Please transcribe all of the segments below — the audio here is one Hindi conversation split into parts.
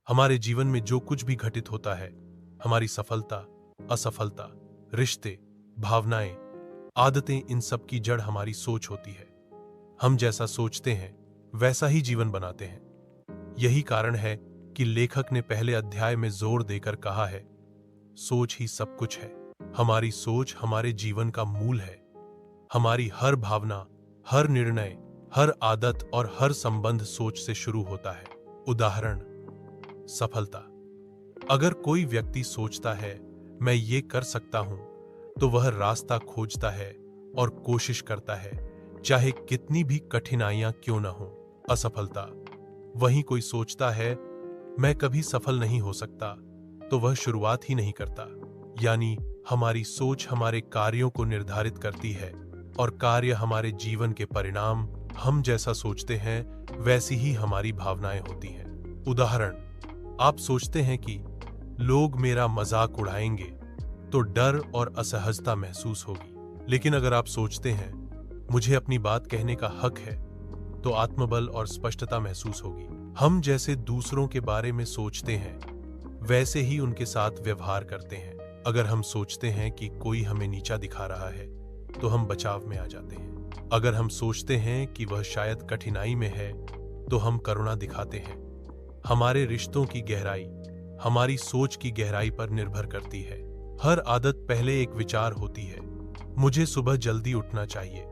हमारे जीवन में जो कुछ भी घटित होता है, हमारी सफलता, असफलता, रिश्ते, भावनाएं, आदतें, इन सब की जड़ हमारी सोच होती है। हम जैसा सोचते हैं वैसा ही जीवन बनाते हैं। यही कारण है कि लेखक ने पहले अध्याय में जोर देकर कहा है, सोच ही सब कुछ है। हमारी सोच हमारे जीवन का मूल है। हमारी हर भावना, हर निर्णय, हर आदत और हर संबंध सोच से शुरू होता है। उदाहरण, सफलता। अगर कोई व्यक्ति सोचता है मैं ये कर सकता हूं, तो वह रास्ता खोजता है और कोशिश करता है, चाहे कितनी भी कठिनाइयां क्यों न हो। असफलता। वहीं कोई सोचता है मैं कभी सफल नहीं हो सकता, तो वह शुरुआत ही नहीं करता। यानी हमारी सोच हमारे कार्यों को निर्धारित करती है और कार्य हमारे जीवन के परिणाम। हम जैसा सोचते हैं वैसी ही हमारी भावनाएं होती हैं। उदाहरण, आप सोचते हैं कि लोग मेरा मजाक उड़ाएंगे, तो डर और असहजता महसूस होगी। लेकिन अगर आप सोचते हैं मुझे अपनी बात कहने का हक है, तो आत्मबल और स्पष्टता महसूस होगी। हम जैसे दूसरों के बारे में सोचते हैं वैसे ही उनके साथ व्यवहार करते हैं। अगर हम सोचते हैं कि कोई हमें नीचा दिखा रहा है, तो हम बचाव में आ जाते हैं। अगर हम सोचते हैं कि वह शायद कठिनाई में है, तो हम करुणा दिखाते हैं। हमारे रिश्तों की गहराई हमारी सोच की गहराई पर निर्भर करती है। हर आदत पहले एक विचार होती है, मुझे सुबह जल्दी उठना चाहिए।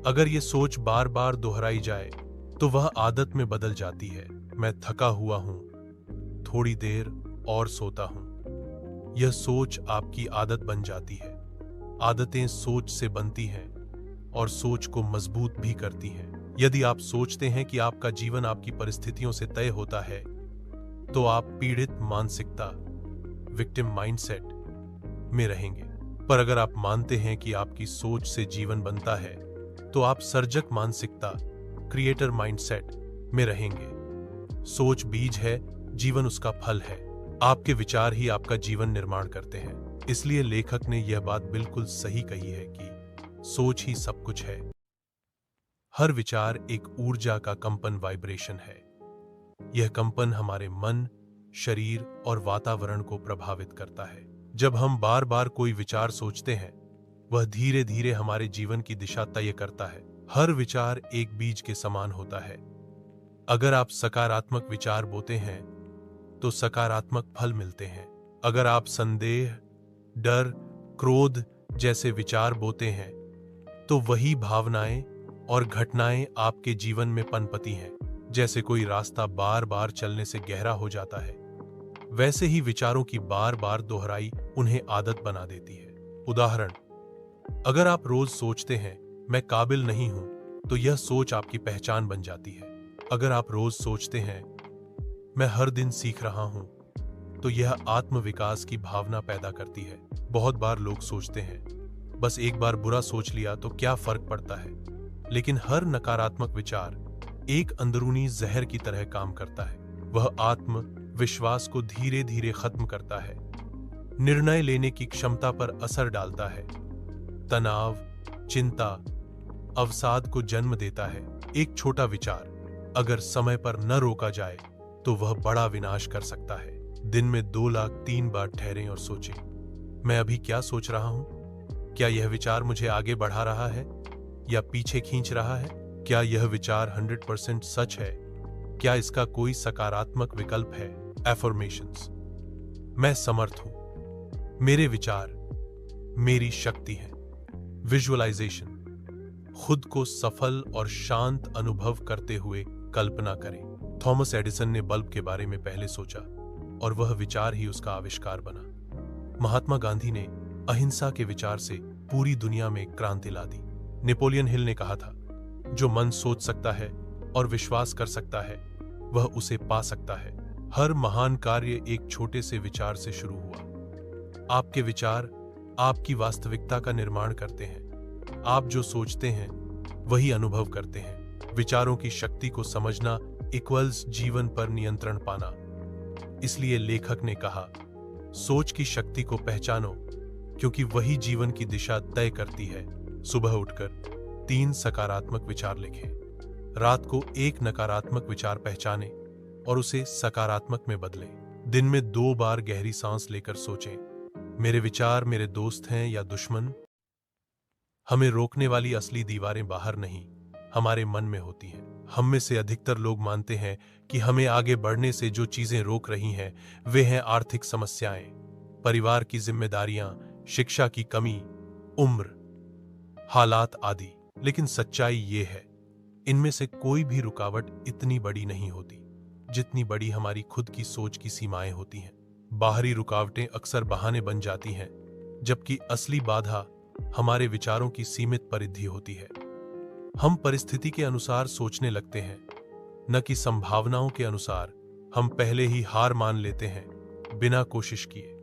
अगर ये सोच बार बार दोहराई जाए, तो वह आदत में बदल जाती है। मैं थका हुआ हूं, थोड़ी देर और सोता हूं। यह सोच आपकी आदत बन जाती है। आदतें सोच से बनती हैं और सोच को मजबूत भी करती हैं। यदि आप सोचते हैं कि आपका जीवन आपकी परिस्थितियों से तय होता है, तो आप पीड़ित मानसिकता, विक्टिम माइंडसेट में रहेंगे। पर अगर आप मानते हैं कि आपकी सोच से जीवन बनता है, तो आप सर्जक मानसिकता, क्रिएटर माइंडसेट में रहेंगे। सोच बीज है, जीवन उसका फल है। आपके विचार ही आपका जीवन निर्माण करते हैं। इसलिए लेखक ने यह बात बिल्कुल सही कही है कि सोच ही सब कुछ है। हर विचार एक ऊर्जा का कंपन, वाइब्रेशन है। यह कंपन हमारे मन, शरीर और वातावरण को प्रभावित करता है। जब हम बार बार कोई विचार सोचते हैं, वह धीरे धीरे हमारे जीवन की दिशा तय करता है। हर विचार एक बीज के समान होता है। अगर आप सकारात्मक विचार बोते हैं, तो सकारात्मक फल मिलते हैं। अगर आप संदेह, डर, क्रोध जैसे विचार बोते हैं, तो वही भावनाएं और घटनाएं आपके जीवन में पनपती हैं। जैसे कोई रास्ता बार बार चलने से गहरा हो जाता है, वैसे ही विचारों की बार बार दोहराई उन्हें आदत बना देती है। उदाहरण, अगर आप रोज सोचते हैं मैं काबिल नहीं हूं, तो यह सोच आपकी पहचान बन जाती है। अगर आप रोज सोचते हैं मैं हर दिन सीख रहा हूं, तो यह आत्मविकास की भावना पैदा करती है। बहुत बार लोग सोचते हैं बस एक बार बुरा सोच लिया तो क्या फर्क पड़ता है, लेकिन हर नकारात्मक विचार एक अंदरूनी जहर की तरह काम करता है। वह आत्मविश्वास को धीरे धीरे खत्म करता है, निर्णय लेने की क्षमता पर असर डालता है, तनाव, चिंता, अवसाद को जन्म देता है। एक छोटा विचार अगर समय पर न रोका जाए, तो वह बड़ा विनाश कर सकता है। दिन में 2 लाख 3 बार ठहरें और सोचें, मैं अभी क्या सोच रहा हूं? क्या यह विचार मुझे आगे बढ़ा रहा है या पीछे खींच रहा है? क्या यह विचार 100% सच है? क्या इसका कोई सकारात्मक विकल्प है? एफर्मेशंस। मैं समर्थ हूं, मेरे विचार मेरी शक्ति है। विजुअलाइजेशन, खुद को सफल और शांत अनुभव करते हुए कल्पना करें। थॉमस एडिसन ने बल्ब के बारे में पहले सोचा और वह विचार ही उसका आविष्कार बना। महात्मा गांधी ने अहिंसा के विचार से पूरी दुनिया में क्रांति ला दी। नेपोलियन हिल ने कहा था, जो मन सोच सकता है और विश्वास कर सकता है, वह उसे पा सकता है। हर महान कार्य एक छोटे से विचार से शुरू हुआ। आपके विचार आपकी वास्तविकता का निर्माण करते हैं। आप जो सोचते हैं वही अनुभव करते हैं। विचारों की शक्ति को समझना इक्वल्स जीवन पर नियंत्रण पाना। इसलिए लेखक ने कहा, सोच की शक्ति को पहचानो, क्योंकि वही जीवन की दिशा तय करती है। सुबह उठकर 3 सकारात्मक विचार लिखें। रात को 1 नकारात्मक विचार पहचानें और उसे सकारात्मक में बदलें। दिन में 2 बार गहरी सांस लेकर सोचें, मेरे विचार मेरे दोस्त हैं या दुश्मन? हमें रोकने वाली असली दीवारें बाहर नहीं, हमारे मन में होती हैं। हम में से अधिकतर लोग मानते हैं कि हमें आगे बढ़ने से जो चीजें रोक रही हैं वे हैं आर्थिक समस्याएं, परिवार की जिम्मेदारियां, शिक्षा की कमी, उम्र, हालात आदि। लेकिन सच्चाई ये है, इनमें से कोई भी रुकावट इतनी बड़ी नहीं होती जितनी बड़ी हमारी खुद की सोच की सीमाएं होती हैं। बाहरी रुकावटें अक्सर बहाने बन जाती हैं, जबकि असली बाधा हमारे विचारों की सीमित परिधि होती है। हम परिस्थिति के अनुसार सोचने लगते हैं, न कि संभावनाओं के अनुसार। हम पहले ही हार मान लेते हैं बिना कोशिश किए।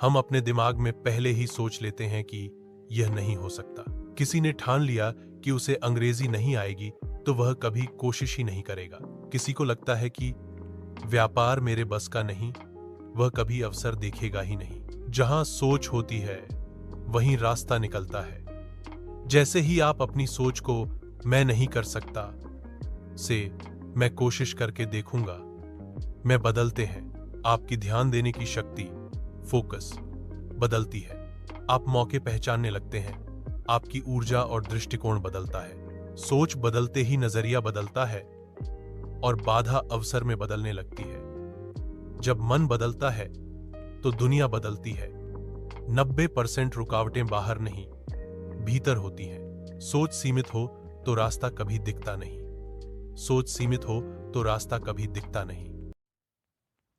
हम अपने दिमाग में पहले ही सोच लेते हैं कि यह नहीं हो सकता। किसी ने ठान लिया कि उसे अंग्रेजी नहीं आएगी तो वह कभी कोशिश ही नहीं करेगा। किसी को लगता है कि व्यापार मेरे बस का नहीं, वह कभी अवसर देखेगा ही नहीं। जहां सोच होती है वहीं रास्ता निकलता है। जैसे ही आप अपनी सोच को मैं नहीं कर सकता से मैं कोशिश करके देखूंगा मैं बदलते हैं, आपकी ध्यान देने की शक्ति, फोकस बदलती है। आप मौके पहचानने लगते हैं, आपकी ऊर्जा और दृष्टिकोण बदलता है। सोच बदलते ही नजरिया बदलता है और बाधा अवसर में बदलने लगती है। जब मन बदलता है तो दुनिया बदलती है। 90% रुकावटें बाहर नहीं, भीतर होती हैं। सोच सीमित हो तो रास्ता कभी दिखता नहीं। सोच सीमित हो तो रास्ता कभी दिखता नहीं।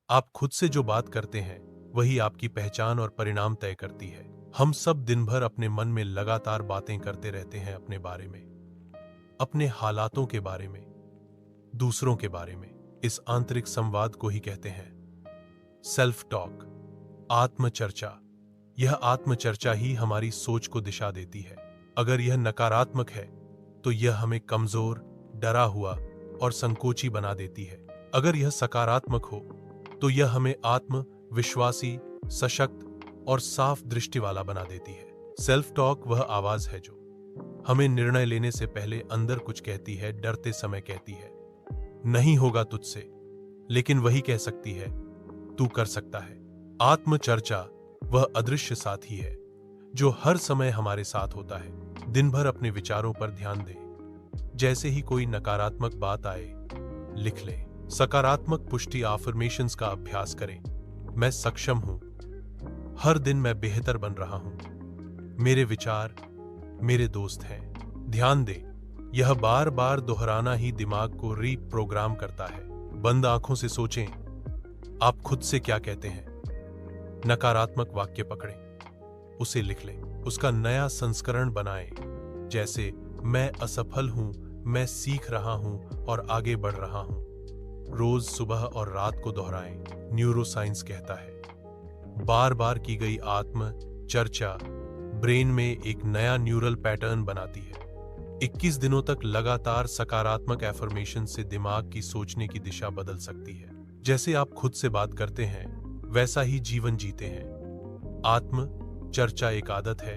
आप खुद से जो बात करते हैं वही आपकी पहचान और परिणाम तय करती है। हम सब दिन भर अपने मन में लगातार बातें करते रहते हैं, अपने बारे में, अपने हालातों के बारे में, दूसरों के बारे में। इस आंतरिक संवाद को ही कहते हैं सेल्फ टॉक, आत्मचर्चा। यह आत्मचर्चा ही हमारी सोच को दिशा देती है। अगर यह नकारात्मक है तो यह हमें कमजोर, डरा हुआ और संकोची बना देती है। अगर यह सकारात्मक हो तो यह हमें आत्मविश्वासी, सशक्त और साफ दृष्टि वाला बना देती है। सेल्फ टॉक वह आवाज है जो हमें निर्णय लेने से पहले अंदर कुछ कहती है, डरते समय कहती है नहीं होगा तुझसे, लेकिन वही कह सकती है तू कर सकता है। आत्मचर्चा वह अदृश्य साथी है जो हर समय हमारे साथ होता है। दिन भर अपने विचारों पर ध्यान दें। जैसे ही कोई नकारात्मक बात आए, लिख लें। सकारात्मक पुष्टि अफर्मेशंस का अभ्यास करें। मैं सक्षम हूं, हर दिन मैं बेहतर बन रहा हूं, मेरे विचार मेरे दोस्त हैं। ध्यान दें, यह बार बार दोहराना ही दिमाग को रीप्रोग्राम करता है। बंद आंखों से सोचें, आप खुद से क्या कहते हैं। नकारात्मक वाक्य पकड़ें, उसे लिख लें, उसका नया संस्करण बनाएं। जैसे मैं असफल हूं, मैं सीख रहा हूं और आगे बढ़ रहा हूं। रोज सुबह और रात को दोहराएं। न्यूरोसाइंस कहता है बार बार की गई आत्म चर्चा ब्रेन में एक नया न्यूरल पैटर्न बनाती है। 21 दिनों तक लगातार सकारात्मक एफर्मेशन से दिमाग की सोचने की दिशा बदल सकती है। जैसे आप खुद से बात करते हैं वैसा ही जीवन जीते हैं। आत्म चर्चा एक आदत है,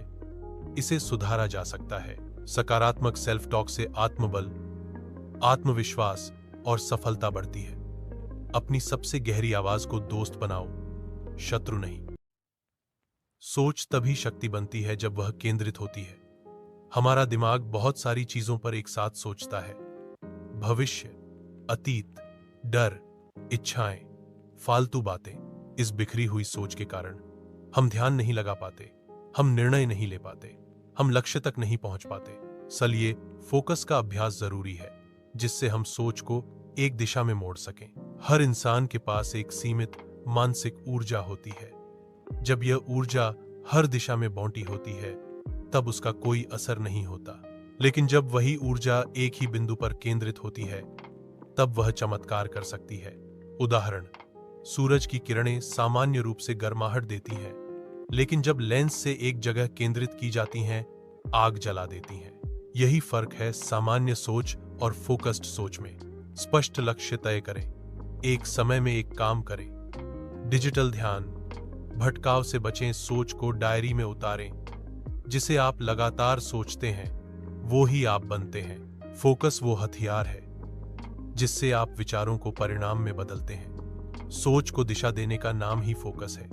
इसे सुधारा जा सकता है। सकारात्मक सेल्फ टॉक से आत्मबल, आत्मविश्वास और सफलता बढ़ती है। अपनी सबसे गहरी आवाज को दोस्त बनाओ, शत्रु नहीं। सोच तभी शक्ति बनती है जब वह केंद्रित होती है। हमारा दिमाग बहुत सारी चीजों पर एक साथ सोचता है, भविष्य, अतीत, डर, इच्छाएं, फालतू बातें। इस बिखरी हुई सोच के कारण हम ध्यान नहीं लगा पाते, हम निर्णय नहीं ले पाते, हम लक्ष्य तक नहीं पहुंच पाते। इसलिए फोकस का अभ्यास जरूरी है, जिससे हम सोच को एक दिशा में मोड़ सकें। हर इंसान के पास एक सीमित मानसिक ऊर्जा होती है। जब यह ऊर्जा हर दिशा में बांटी होती है तब उसका कोई असर नहीं होता, लेकिन जब वही ऊर्जा एक ही बिंदु पर केंद्रित होती है तब वह चमत्कार कर सकती है। उदाहरण, सूरज की किरणें सामान्य रूप से गर्माहट देती हैं, लेकिन जब लेंस से एक जगह केंद्रित की जाती हैं, आग जला देती हैं। यही फर्क है सामान्य सोच और फोकस्ड सोच में। स्पष्ट लक्ष्य तय करें, एक समय में एक काम करें। डिजिटल ध्यान, भटकाव से बचें। सोच को डायरी में उतारें। जिसे आप लगातार सोचते हैं वो ही आप बनते हैं। फोकस वो हथियार है जिससे आप विचारों को परिणाम में बदलते हैं। सोच को दिशा देने का नाम ही फोकस है।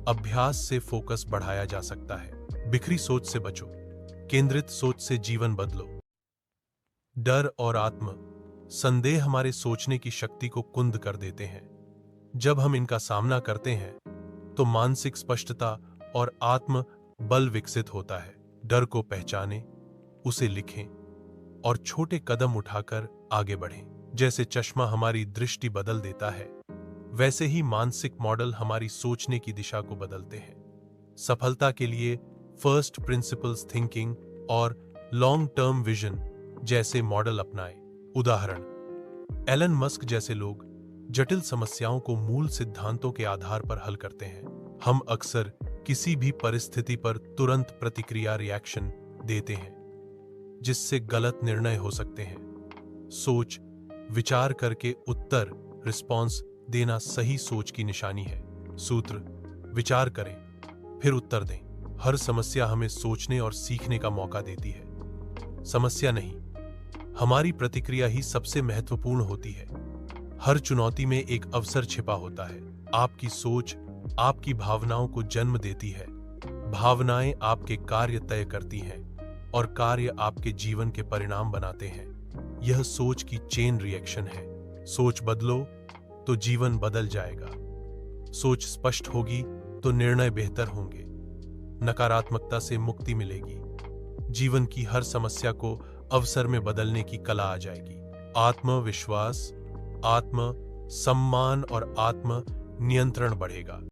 अभ्यास से फोकस बढ़ाया जा सकता है। बिखरी सोच से बचो, केंद्रित सोच से जीवन बदलो। डर और आत्म संदेह हमारे सोचने की शक्ति को कुंद कर देते हैं। जब हम इनका सामना करते हैं तो मानसिक स्पष्टता और आत्म बल विकसित होता है। डर को पहचानें, उसे लिखें और छोटे कदम उठाकर आगे बढ़ें। जैसे चश्मा हमारी दृष्टि बदल देता है, वैसे ही मानसिक मॉडल हमारी सोचने की दिशा को बदलते हैं। सफलता के लिए फर्स्ट प्रिंसिपल्स थिंकिंग और लॉन्ग टर्म विजन जैसे मॉडल अपनाएं। उदाहरण, एलन मस्क जैसे लोग जटिल समस्याओं को मूल सिद्धांतों के आधार पर हल करते हैं। हम अक्सर किसी भी परिस्थिति पर तुरंत प्रतिक्रिया रिएक्शन देते हैं, जिससे गलत निर्णय हो सकते हैं। सोच विचार करके उत्तर रिस्पॉन्स देना सही सोच की निशानी है। सूत्र, विचार करें फिर उत्तर दें। हर समस्या हमें सोचने और सीखने का मौका देती है। समस्या नहीं, हमारी प्रतिक्रिया ही सबसे महत्वपूर्ण होती है। हर चुनौती में एक अवसर छिपा होता है। आपकी सोच आपकी भावनाओं को जन्म देती है, भावनाएं आपके कार्य तय करती हैं और कार्य आपके जीवन के परिणाम बनाते हैं। यह सोच की चेन रिएक्शन है। सोच बदलो तो जीवन बदल जाएगा। सोच स्पष्ट होगी तो निर्णय बेहतर होंगे। नकारात्मकता से मुक्ति मिलेगी। जीवन की हर समस्या को अवसर में बदलने की कला आ जाएगी। आत्मविश्वास, आत्म सम्मान और आत्म नियंत्रण बढ़ेगा।